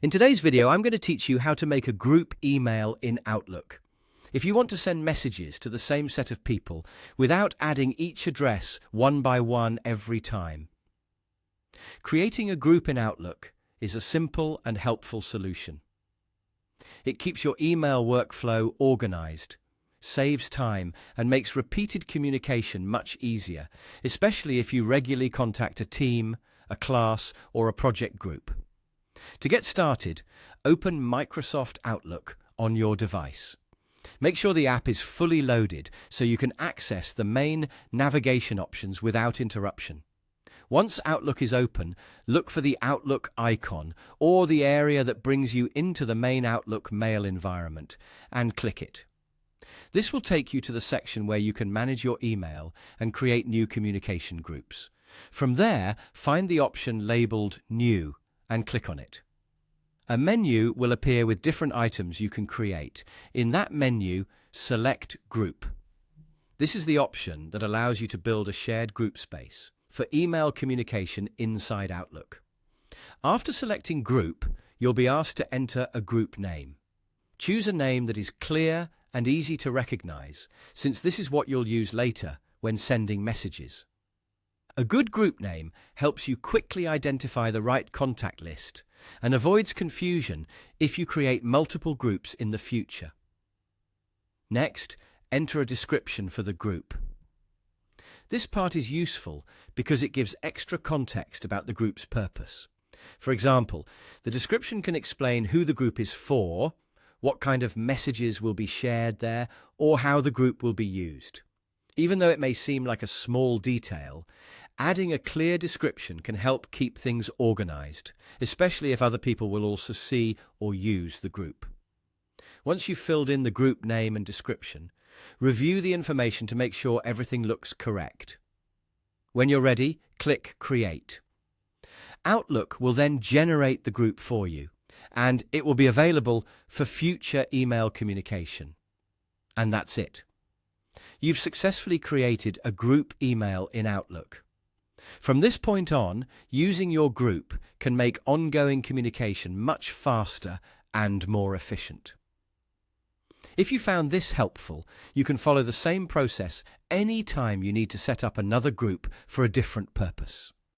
In today's video, I'm going to teach you how to make a group email in Outlook. If you want to send messages to the same set of people without adding each address one by one every time. Creating a group in Outlook is a simple and helpful solution. It keeps your email workflow organized, saves time, and makes repeated communication much easier, especially if you regularly contact a team, a class, or a project group. To get started, open Microsoft Outlook on your device. Make sure the app is fully loaded so you can access the main navigation options without interruption. Once Outlook is open, look for the Outlook icon or the area that brings you into the main Outlook mail environment and click it. This will take you to the section where you can manage your email and create new communication groups. From there, find the option labeled New and click on it. A menu will appear with different items you can create. In that menu, select Group. This is the option that allows you to build a shared group space for email communication inside Outlook. After selecting Group, you'll be asked to enter a group name. Choose a name that is clear and easy to recognize, since this is what you'll use later when sending messages. A good group name helps you quickly identify the right contact list and avoids confusion if you create multiple groups in the future. Next, enter a description for the group. This part is useful because it gives extra context about the group's purpose. For example, the description can explain who the group is for, what kind of messages will be shared there, or how the group will be used. Even though it may seem like a small detail, adding a clear description can help keep things organized, especially if other people will also see or use the group. Once you've filled in the group name and description, review the information to make sure everything looks correct. When you're ready, click Create. Outlook will then generate the group for you, and it will be available for future email communication. And that's it. You've successfully created a group email in Outlook. From this point on, using your group can make ongoing communication much faster and more efficient. If you found this helpful, you can follow the same process any time you need to set up another group for a different purpose.